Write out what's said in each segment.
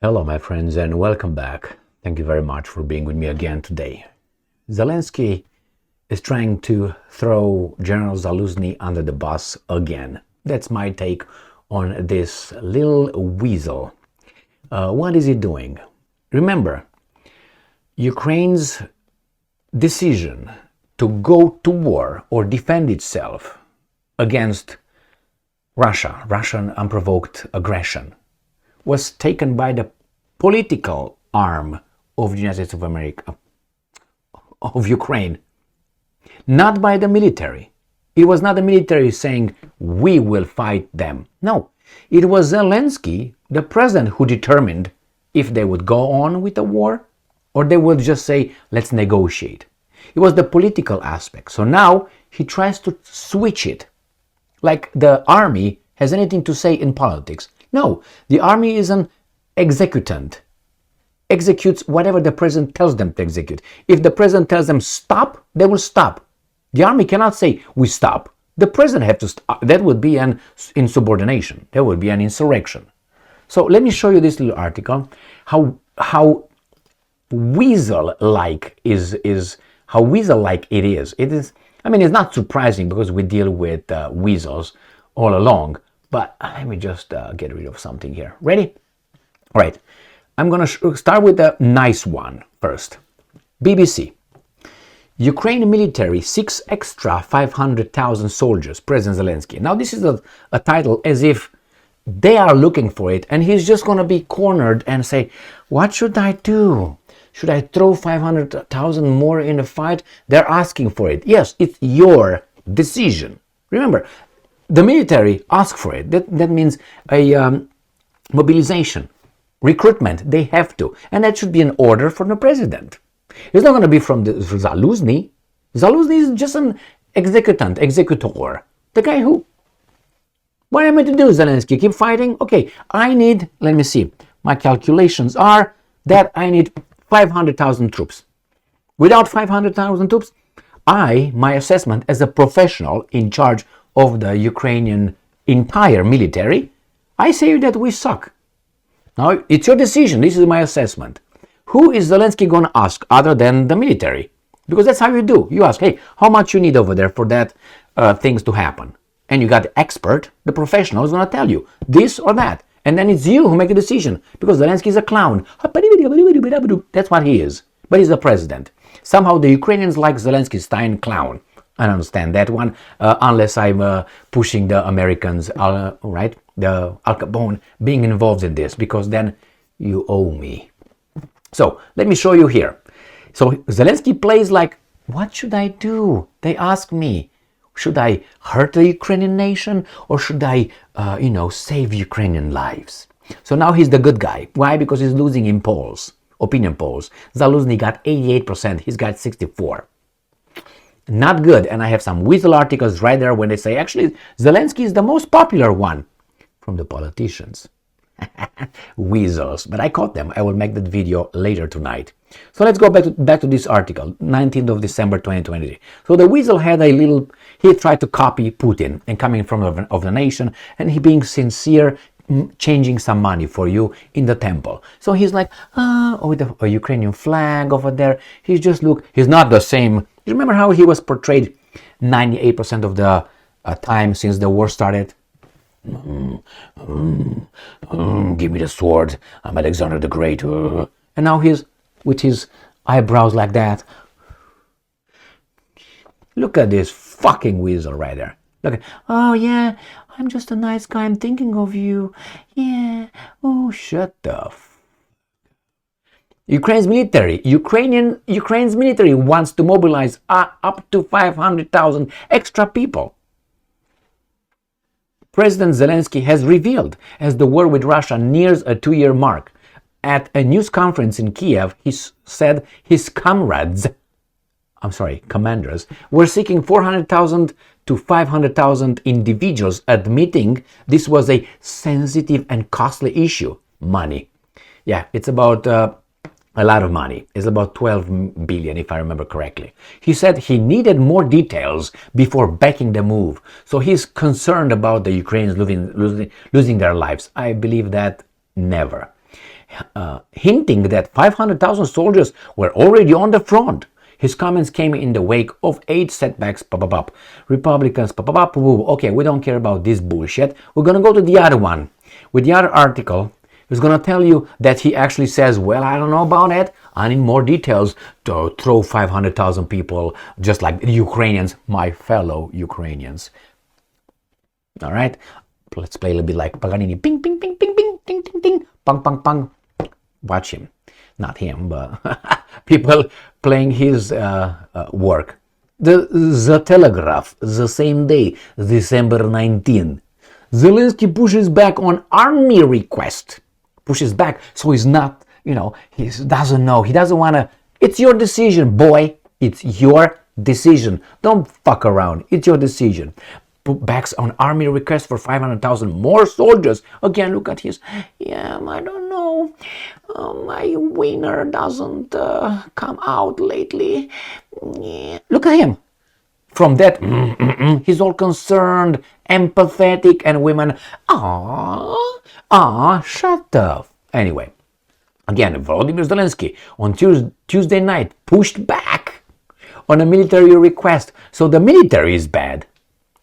Hello, my friends, and welcome back. Thank you very much for being with me again today. Zelensky is trying to throw General Zaluzny under the bus again. That's my take on this little weasel. What is he doing? Remember, Ukraine's decision to go to war or defend itself against Russian unprovoked aggression, was taken by the political arm of the United States of America, of Ukraine, not by the military. It was not the military saying, we will fight them. No, it was Zelensky, the president, who determined if they would go on with the war or they would just say, let's negotiate. It was the political aspect. So now he tries to switch it, like the army has anything to say in politics. No, the army is an executant, executes whatever the president tells them to execute. If the president tells them stop, they will stop. The army cannot say we stop. The president has to stop. That would be an insubordination. That would be an insurrection. So let me show you this little article, how weasel-like how weasel-like it is. It is. I mean, it's not surprising because we deal with weasels all along. But let me just get rid of something here. Ready? All right. I'm going to start with the nice one first. BBC. Ukraine military seeks extra 500,000 soldiers, President Zelensky. Now, this is a title as if they are looking for it, and he's just going to be cornered and say, what should I do? Should I throw 500,000 more in the fight? They're asking for it. Yes, it's your decision. Remember, the military ask for it. That means a mobilization, recruitment. They have to. And that should be an order from the president. It's not going to be from Zaluzny. Zaluzny is just an executor. The guy who, what am I to do, Zelensky? Keep fighting? Okay, I need, let me see. My calculations are that I need 500,000 troops. Without 500,000 troops, my assessment as a professional in charge of the Ukrainian entire military, I say that we suck. Now, it's your decision. This is my assessment. Who is Zelensky going to ask other than the military? Because that's how you do. You ask, hey, how much you need over there for that things to happen? And you got the expert, the professional is going to tell you this or that. And then it's you who make the decision because Zelensky is a clown. That's what he is. But he's the president. Somehow the Ukrainians like Zelensky's Stein clown. I don't understand that one, unless I'm pushing the Americans, right? The Al Capone being involved in this, because then you owe me. So let me show you here. So Zelensky plays like, what should I do? They ask me, should I hurt the Ukrainian nation or should I, save Ukrainian lives? So now he's the good guy. Why? Because he's losing in polls, opinion polls. Zaluzny got 88%. He's got 64%. Not good. And I have some weasel articles right there when they say, actually, Zelensky is the most popular one from the politicians. Weasels. But I caught them. I will make that video later tonight. So let's go back to this article, 19th of December 2020. So the weasel had he tried to copy Putin and coming from of the nation, and he being sincere, changing some money for you in the temple. So he's like, with a Ukrainian flag over there. He's not the same. You remember how he was portrayed 98% of the time since the war started? Give me the sword. I'm Alexander the Great. And now he's with his eyebrows like that. Look at this fucking weasel right there. Look at, oh yeah, I'm just a nice guy. I'm thinking of you. Yeah. Oh, shut the Ukraine's military wants to mobilize up to 500,000 extra people. President Zelensky has revealed as the war with Russia nears a 2-year mark. At a news conference in Kiev, he said his commanders, were seeking 400,000 to 500,000 individuals, admitting this was a sensitive and costly issue. Money. Yeah, it's about a lot of money. It's about 12 billion, if I remember correctly. He said he needed more details before backing the move. So he's concerned about the Ukrainians losing their lives. I believe that never. hinting that 500,000 soldiers were already on the front. His comments came in the wake of 8 setbacks. Republicans. Okay, we don't care about this bullshit. We're going to go to the other one. With the other article, he's going to tell you that he actually says, well, I don't know about it. I need more details to throw 500,000 people, just like the Ukrainians, my fellow Ukrainians. All right, let's play a little bit like Paganini. Ping, ping, ping, ping, ping, ding, ding, ding, pang, pang, pang. Watch him. Not him, but people playing his work. The Telegraph, the same day, December 19. Zelensky pushes back on army request. Pushes back, so he's not, he doesn't know. He doesn't want to. It's your decision, boy. It's your decision. Don't fuck around. It's your decision. Backs on army request for 500,000 more soldiers. Again, look at his. Yeah, I don't know. My wiener doesn't come out lately. Yeah. Look at him. From that, he's all concerned, empathetic, and women, shut up. Anyway, again, Volodymyr Zelensky on Tuesday night pushed back on a military request. So the military is bad.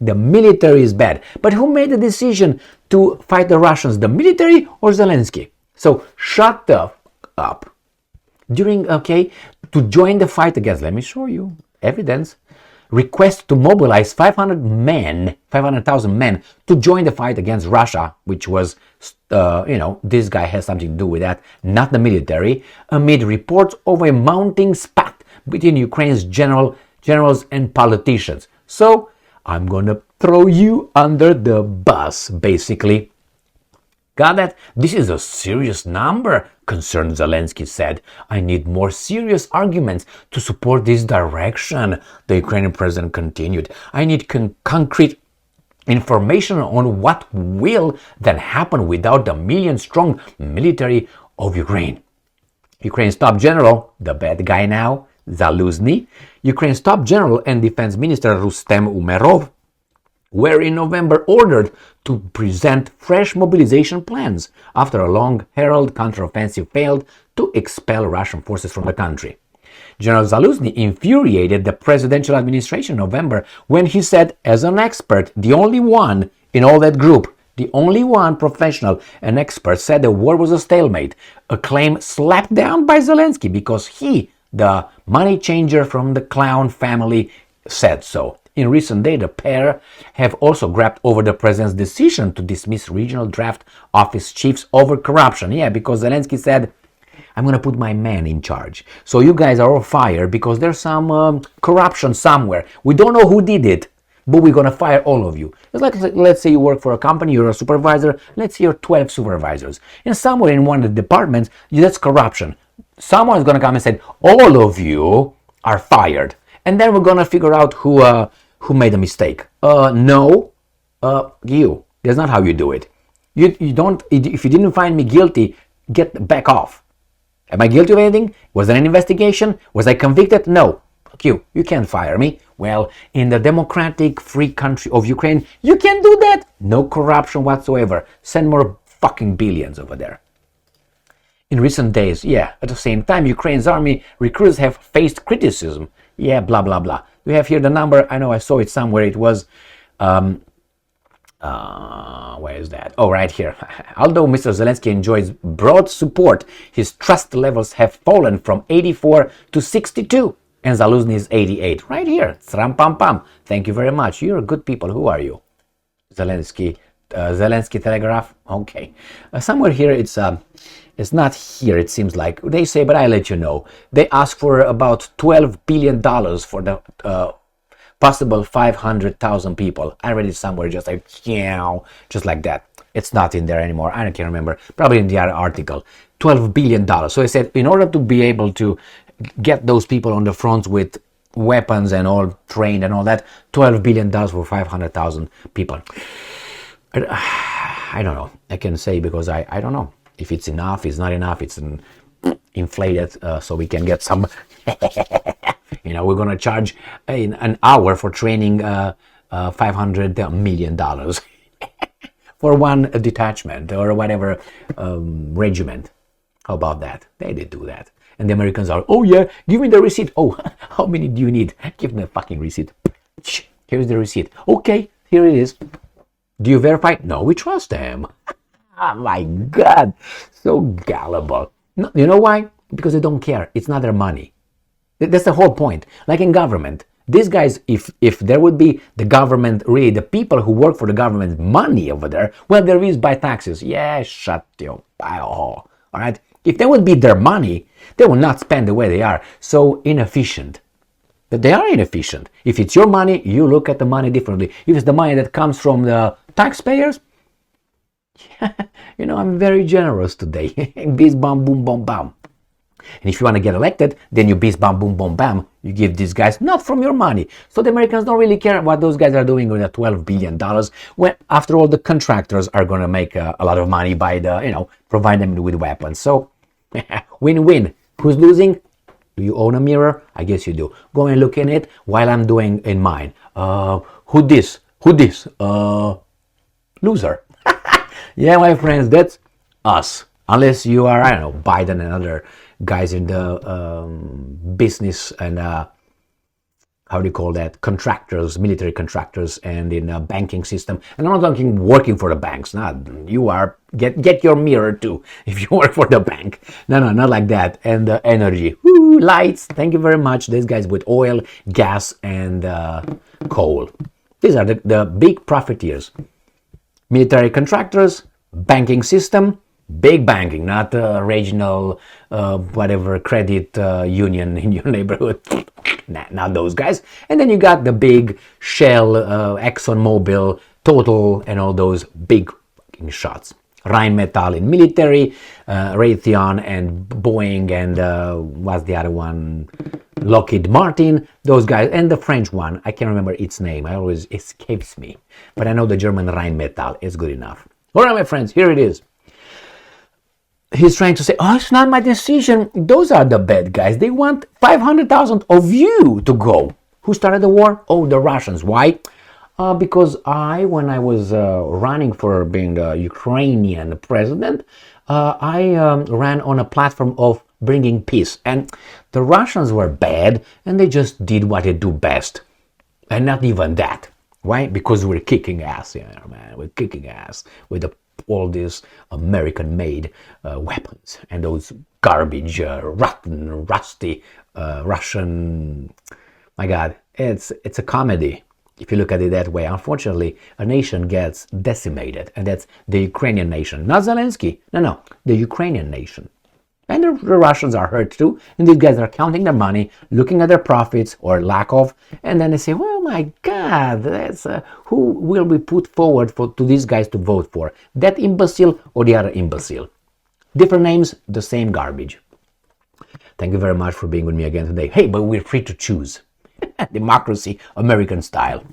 The military is bad. But who made the decision to fight the Russians, the military or Zelensky? So shut the up. To join the fight against, let me show you evidence. Request to mobilize 500,000 men to join the fight against Russia, which was, this guy has something to do with that, not the military, amid reports of a mounting spat between Ukraine's generals and politicians. So, I'm gonna throw you under the bus, basically. Got that? This is a serious number, concerned Zelensky said. I need more serious arguments to support this direction, the Ukrainian president continued. I need concrete information on what will then happen without the million-strong military of Ukraine. Ukraine's top general, the bad guy now, Zaluzny, Ukraine's top general and defense minister Rustem Umerov, were in November ordered to present fresh mobilization plans after a long-heralded counteroffensive failed to expel Russian forces from the country. General Zaluzny infuriated the presidential administration in November when he said, as an expert, the only one in all that group, the only one professional and expert, said the war was a stalemate, a claim slapped down by Zelensky because he, the money changer from the clown family, said so. In recent days, the pair have also grabbed over the president's decision to dismiss regional draft office chiefs over corruption. Yeah, because Zelensky said, I'm going to put my man in charge. So you guys are all fired because there's some corruption somewhere. We don't know who did it, but we're going to fire all of you. It's like, let's say you work for a company, you're a supervisor. Let's say you're 12 supervisors. And somewhere in one of the departments, that's corruption. Someone's going to come and say, all of you are fired. And then we're going to figure out who made a mistake. No, you. That's not how you do it. You don't, if you didn't find me guilty, get back off. Am I guilty of anything? Was there an investigation? Was I convicted? No. Fuck you. You can't fire me. Well, in the democratic free country of Ukraine, you can't do that. No corruption whatsoever. Send more fucking billions over there. In recent days, yeah, at the same time, Ukraine's army recruits have faced criticism. Yeah, blah, blah, blah. We have here the number. I know I saw it somewhere. It was, where is that? Oh, right here. Although Mr. Zelensky enjoys broad support, his trust levels have fallen from 84 to 62. And Zaluzny is 88. Right here. Tsram pam pam. Thank you very much. You're good people. Who are you? Zelensky. Zelensky Telegraph. Okay. Somewhere here it's not here, it seems like. They say, but I'll let you know. They ask for about $12 billion for the possible 500,000 people. I read it somewhere just like that. It's not in there anymore. I can't remember. Probably in the other article. $12 billion. So I said, in order to be able to get those people on the front with weapons and all trained and all that, $12 billion for 500,000 people. I don't know. I can say because I don't know. If it's enough, it's not enough, it's inflated, so we can get some, we're going to charge an hour for training $500 million for one detachment or whatever regiment. How about that? They did do that. And the Americans are, oh yeah, give me the receipt. Oh, how many do you need? Give me a fucking receipt. Here's the receipt. Okay, here it is. Do you verify? No, we trust them. Oh my God, so gullible. No, you know why? Because they don't care. It's not their money. That's the whole point. Like in government, these guys, if there would be the government, really the people who work for the government money over there, well, there is by taxes. Yeah, shut your hole. All right. If that would be their money, they will not spend the way they are. So inefficient. But they are inefficient. If it's your money, you look at the money differently. If it's the money that comes from the taxpayers, you know, I'm very generous today. Bis bam boom bam bam. And if you want to get elected, then you bis bam boom bam bam. You give these guys not from your money. So the Americans don't really care what those guys are doing with the $12 billion. When after all, the contractors are going to make a lot of money by the, you know, provide them with weapons. So win-win. Who's losing? Do you own a mirror? I guess you do. Go and look in it while I'm doing in mine. Who this? Loser. Yeah, my friends, that's us. Unless you are, I don't know, Biden and other guys in the business and how do you call that? Contractors, military contractors, and in a banking system. And I'm not talking working for the banks. Not you are get your mirror too if you work for the bank. No, not like that. And energy, woo, lights. Thank you very much. These guys with oil, gas, and coal. These are the big profiteers. Military contractors, banking system, big banking, not regional, whatever credit union in your neighborhood. Nah, not those guys. And then you got the big Shell, ExxonMobil, Total, and all those big fucking shots. Rheinmetall in military, Raytheon and Boeing and what's the other one? Lockheed Martin, those guys, and the French one, I can't remember its name, it always escapes me, but I know the German Rheinmetall is good enough. All right, my friends, here it is. He's trying to say, oh, it's not my decision. Those are the bad guys. They want 500,000 of you to go. Who started the war? Oh, the Russians. Why? Because when I was running for being the Ukrainian president, I ran on a platform of bringing peace. And the Russians were bad, and they just did what they do best. And not even that. Why? Because we're kicking ass, man. We're kicking ass with all these American-made weapons and those garbage, rotten, rusty Russian. My God, it's a comedy. If you look at it that way, unfortunately, a nation gets decimated, and that's the Ukrainian nation. Not Zelensky. No, the Ukrainian nation. And the Russians are hurt too, and these guys are counting their money, looking at their profits or lack of, and then they say, well, my God, that's who will we put forward to these guys to vote for? That imbecile or the other imbecile? Different names, the same garbage. Thank you very much for being with me again today. Hey, but we're free to choose. Democracy, American style.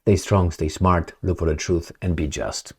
Stay strong, stay smart, look for the truth, and be just.